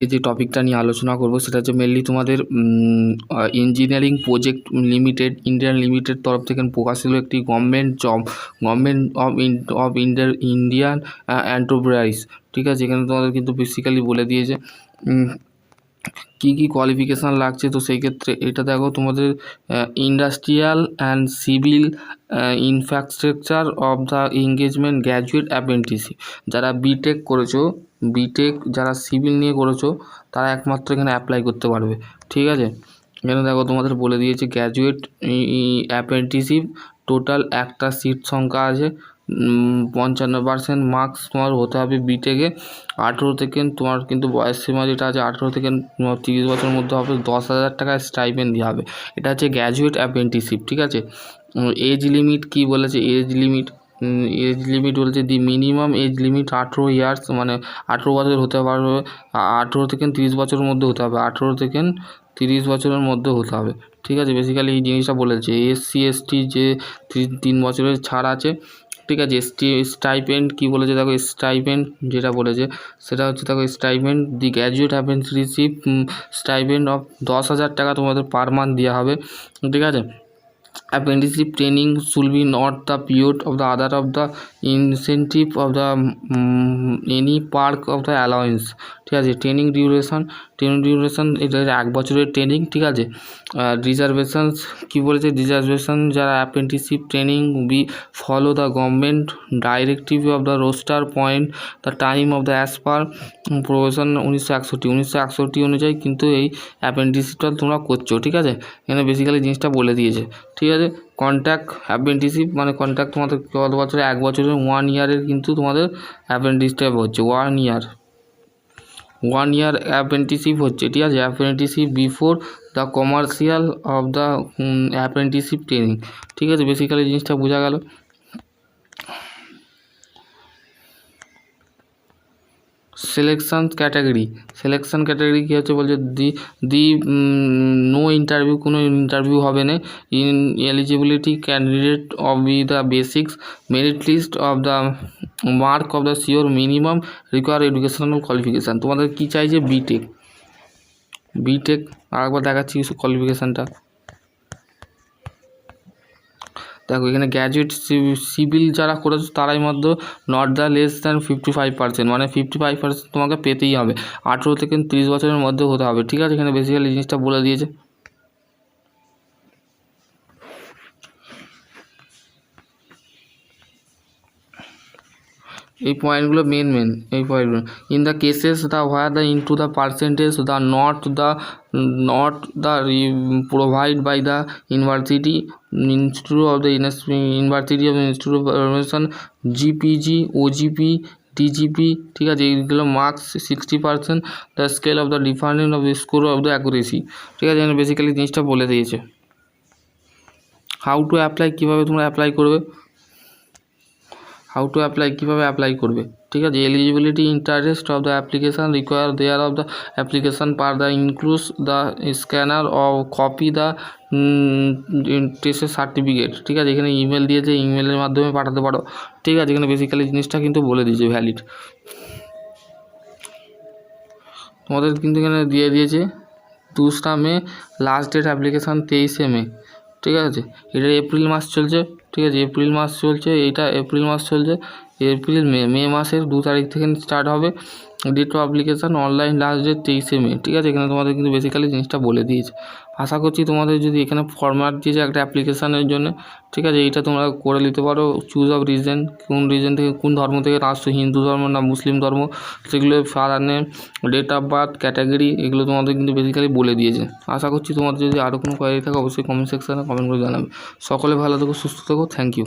এই যে টপিকটা নিয়ে আলোচনা করব সেটা হচ্ছে মেনলি তোমাদের engineering project limited Indian limited তরফ থেকে প্রকাশিত একটি government job, government of Indian enterprise. ঠিক আছে, এখানে তোমাদের কিন্তু বেসিক্যালি বলে দিয়েছে কী কী কোয়ালিফিকেশান লাগছে। তো সেই ক্ষেত্রে এটা দেখো, তোমাদের industrial and civil infrastructure of the engagement graduate apprenticeship. যারা বিটেক করেছো, বিটেক যারা সিভিল নিয়ে করেছো তারা একমাত্র এখানে অ্যাপ্লাই করতে পারবে। ঠিক আছে, এখানে দেখো তোমাদের বলে দিয়েছে গ্র্যাজুয়েট অ্যাপ্রেন্টিসশিপ, টোটাল একটা সিট সংখ্যা আছে, 55% মার্কস তোমার হতে হবে বিটেকে। 18 থেকে তোমার কিন্তু বয়স সীমা যেটা আছে 18 থেকে 30 বছরের মধ্যে হবে, 10,000 টাকায় স্টাইপেন্ড দেওয়া হবে। এটা হচ্ছে গ্র্যাজুয়েট অ্যাপ্রেন্টিসশিপ। ঠিক আছে, এজ লিমিট কি বলেছে, এজ লিমিট বলছে the minimum age limit 18 years, মানে 18 বছর হতে পারবে। 18 থেকে 30 বছরের মধ্যে হতে হবে, 18 থেকে 30 বছরের মধ্যে হতে হবে। ঠিক আছে, বেসিক্যালি এই জিনিসটা বলেছে। এসসি এসটি যে 3 বছরের ছাড় আছে। ঠিক আছে, স্টাইপেন্ড কী বলেছে দেখো, স্টাইপেন্ড যেটা বলেছে সেটা হচ্ছে দেখো, stipend the graduate apprenticeship stipend of 10,000 টাকা তোমাদের পার মান্থ দেওয়া হবে। ঠিক আছে, apprenticeship training should be not the period of the other of the incentive of the any park of the allowance। ঠিক আছে, ট্রেনিং ডিউরেশন এটা 1 বছরের ট্রেনিং। ঠিক আছে, রিজার্ভেশনস কী বলেছে, রিজার্ভেশন যারা apprenticeship training be follow the government directive of the roster point the time of the as per provision 1961 অনুযায়ী কিন্তু এই অ্যাপ্রেন্টিসশিপটা তোমরা করছো। ঠিক আছে, এখানে বেসিক্যালি জিনিসটা বলে দিয়েছে। ঠিক আছে, কন্ট্রাক্ট অ্যাপ্রেন্টিসশিপ মানে কন্ট্রাক্ট তোমাদের কত বছরে, 1 বছরের 1 ইয়ারের কিন্তু তোমাদের অ্যাপ্রেন্টিসশিপ হচ্ছে 1 ইয়ার অ্যাপ্রেন্টিসশিপ হচ্ছে। ঠিক আছে, apprenticeship before the commercial of the apprenticeship training. ঠিক আছে, বেসিক্যালি জিনিসটা বোঝা গেল। সিলেকশন ক্যাটাগরি কী হচ্ছে বলছে, দি নো ইন্টারভিউ, কোনো ইন্টারভিউ হবে না। In eligibility candidate of the basics merit list of the mark of the sure minimum require educational qualification. তোমাদের কী চাইছে, বিটেক আরেকবার দেখাচ্ছি কোয়ালিফিকেশানটা। দেখো এখানে গ্র্যাজুয়েট সিভিল যারা করেছো তারাই মধ্য নট দ্য লেস দ্যান 55%, মানে 55% তোমাকে পেতেই হবে, 18 থেকে 30 বছরের মধ্যে হতে হবে। ঠিক আছে, এখানে বেসিক্যালি জিনিসটা বলে দিয়েছে। এই পয়েন্টগুলো মেন এই পয়েন্টগুলো। In the cases the where the into the percentage the not the provide by the university institute of the university of institute of information GPG OGP DGP. ঠিক আছে, এইগুলো marks 60%, the scale of the different of the score of the accuracy. ঠিক আছে, এখানে basically জিনিসটা বলে দিয়েছে। How to apply, কীভাবে তোমরা অ্যাপ্লাই করবে, কীভাবে অ্যাপ্লাই করবে। ঠিক আছে, eligibility interest of the application require their of the application per the includes the scanner of copy the টেস্টের সার্টিফিকেট। ঠিক আছে, এখানে ইমেল দিয়েছে, ইমেলের মাধ্যমে পাঠাতে পারো। ঠিক আছে, এখানে বেসিক্যালি জিনিসটা কিন্তু বলে দিয়েছে ভ্যালিড। তোমাদের কিন্তু এখানে দিয়ে দিয়েছে 2 মে লাস্ট ডেট অ্যাপ্লিকেশান 23 মে। ঠিক আছে, এটা এপ্রিল মাস চলছে। ঠিক আছে, এপ্রিল মাস চলছে, মে মাসের 2 তারিখ থেকে স্টার্ট হবে। Date of application online last date 23 May. ঠিক আছে, এখানে তোমাদের কিন্তু বেসিক্যালি জিনিসটা বলে দিয়েছে। আশা করছি তোমাদের যদি এখানে ফরম্যাট দিয়েছে একটা অ্যাপ্লিকেশানের জন্য। ঠিক আছে, এইটা তোমরা করে নিতে পারো। চুজ অফ রিজন, কোন রিজন থেকে, কোন ধর্ম থেকে আসছো, হিন্দু ধর্ম না মুসলিম ধর্ম, সেগুলো father name, date of birth, category, এগুলো তোমাদের কিন্তু বেসিক্যালি বলে দিয়েছে। আশা করছি তোমাদের যদি আরও কোনো কোয়ারি থাকে অবশ্যই কমেন্ট সেকশানে কমেন্ট করে জানাবে। সকলে ভালো থেকো, সুস্থ থেকো, থ্যাংক ইউ।